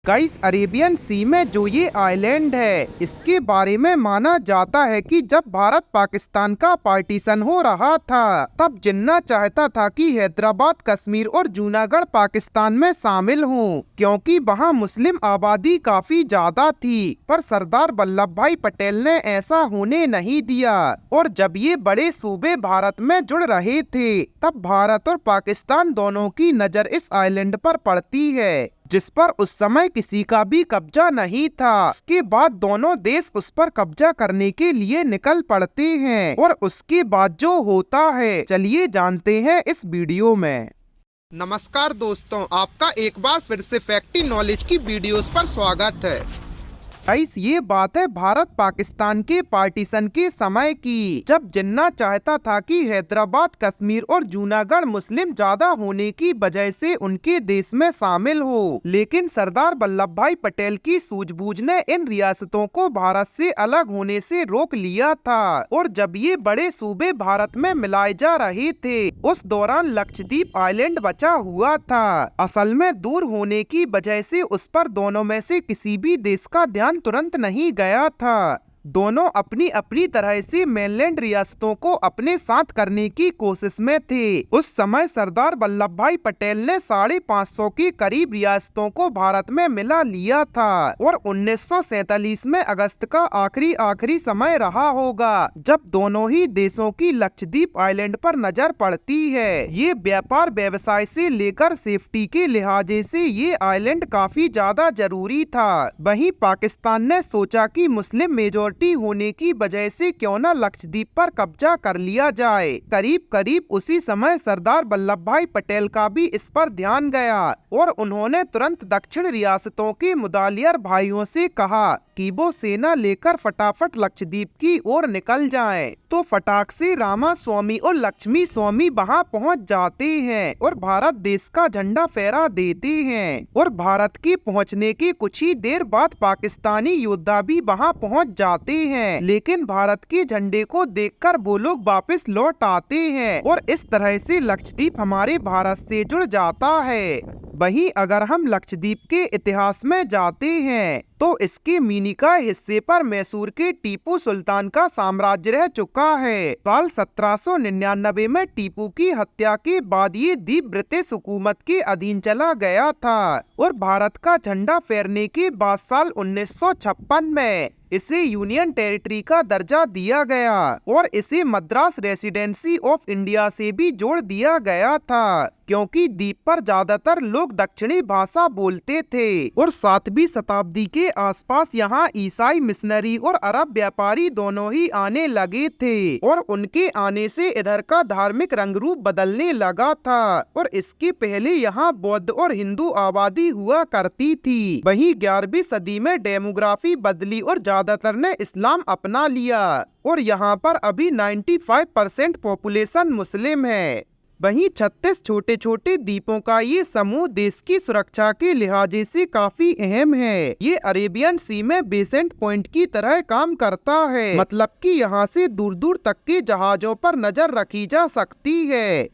Guys, Arabian सी में जो ये आइलैंड है, इसके बारे में माना जाता है कि जब भारत पाकिस्तान का पार्टीशन हो रहा था, तब जिन्ना चाहता था कि हैदराबाद, कश्मीर और जूनागढ़ पाकिस्तान में शामिल हों, क्योंकि वहाँ मुस्लिम आबादी काफी ज्यादा थी। पर सरदार वल्लभ भाई पटेल ने ऐसा होने नहीं दिया, और जब ये बड़े सूबे भारत में जुड़ रहे थे, तब भारत और पाकिस्तान दोनों की नजर इस आइलैंड पर पड़ती है, जिस पर उस समय किसी का भी कब्जा नहीं था। उसके बाद दोनों देश उस पर कब्जा करने के लिए निकल पड़ते हैं, और उसके बाद जो होता है, चलिए जानते हैं इस वीडियो में। नमस्कार दोस्तों, आपका एक बार फिर से फैक्टी नॉलेज की वीडियोस पर स्वागत है। गाइस, ये बात है भारत पाकिस्तान के पार्टीशन के समय की, जब जिन्ना चाहता था कि हैदराबाद, कश्मीर और जूनागढ़ मुस्लिम ज्यादा होने की वजह से उनके देश में शामिल हो, लेकिन सरदार वल्लभ भाई पटेल की सूझबूझ ने इन रियासतों को भारत से अलग होने से रोक लिया था। और जब ये बड़े सूबे भारत में मिलाए जा रहे थे, उस दौरान लक्षद्वीप आइलैंड बचा हुआ था। असल में दूर होने की वजह से उस पर दोनों में से किसी भी देश का ध्यान तुरंत नहीं गया था। दोनों अपनी अपनी तरह से मेनलैंड रियासतों को अपने साथ करने की कोशिश में थे। उस समय सरदार वल्लभ भाई पटेल ने 550 के करीब रियासतों को भारत में मिला लिया था, और 1947 में अगस्त का आखिरी समय रहा होगा, जब दोनों ही देशों की लक्षद्वीप आइलैंड पर नजर पड़ती है। ये व्यापार व्यवसाय से लेकर सेफ्टी के लिहाजे से ये आइलैंड काफी ज्यादा जरूरी था। वहीं पाकिस्तान ने सोचा कि मुस्लिम मेजॉरिटी होने की वजह से क्यों न लक्षद्वीप पर कब्जा कर लिया जाए। करीब करीब उसी समय सरदार वल्लभ भाई पटेल का भी इस पर ध्यान गया, और उन्होंने तुरंत दक्षिण रियासतों के मुदालियर भाइयों से कहा कि वो सेना लेकर फटाफट लक्षद्वीप की ओर निकल जाएं। तो फटाक से रामा स्वामी और लक्ष्मी स्वामी वहां पहुंच जाते हैं, और भारत देश का झंडा फहरा देते हैं। और भारत के पहुंचने के कुछ ही देर बाद पाकिस्तानी योद्धा भी वहां पहुंच जाते हैं, लेकिन भारत के झंडे को देखकर वो लोग वापस लौट आते हैं, और इस तरह से लक्षद्वीप हमारे भारत से जुड़ जाता है। वहीं अगर हम लक्षद्वीप के इतिहास में जाते हैं, तो इसके मिनिकॉय हिस्से पर मैसूर के टीपू सुल्तान का साम्राज्य रह चुका है। साल 1799 में टीपू की हत्या के बाद ये द्वीप ब्रिटिश हुकूमत के अधीन चला गया था, और भारत का झंडा फहरने के बाद साल 1956 में इसे यूनियन टेरिटरी का दर्जा दिया गया, और इसे मद्रास रेसिडेंसी ऑफ इंडिया से भी जोड़ दिया गया था, क्योंकि द्वीप पर ज्यादातर लोग दक्षिणी भाषा बोलते थे। और 7वीं शताब्दी के आसपास यहाँ ईसाई मिशनरी और अरब व्यापारी दोनों ही आने लगे थे, और उनके आने से इधर का धार्मिक रंग रूप बदलने लगा था। और इसके पहले यहाँ बौद्ध और हिंदू आबादी हुआ करती थी। वहीं 11वीं सदी में डेमोग्राफी बदली और ज्यादातर ने इस्लाम अपना लिया, और यहाँ पर अभी 95% पॉपुलेशन मुस्लिम है। वहीं 36 छोटे छोटे द्वीपों का ये समूह देश की सुरक्षा के लिहाजे से काफी अहम है। ये अरेबियन सी में बेसेंट पॉइंट की तरह काम करता है, मतलब कि यहाँ से दूर दूर तक के जहाजों पर नजर रखी जा सकती है।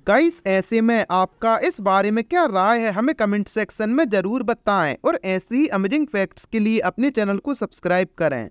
गाइस, ऐसे में आपका इस बारे में क्या राय है, हमें कमेंट सेक्शन में जरूर बताएं, और ऐसे ही अमेजिंग फैक्ट्स के लिए अपने चैनल को सब्सक्राइब करें।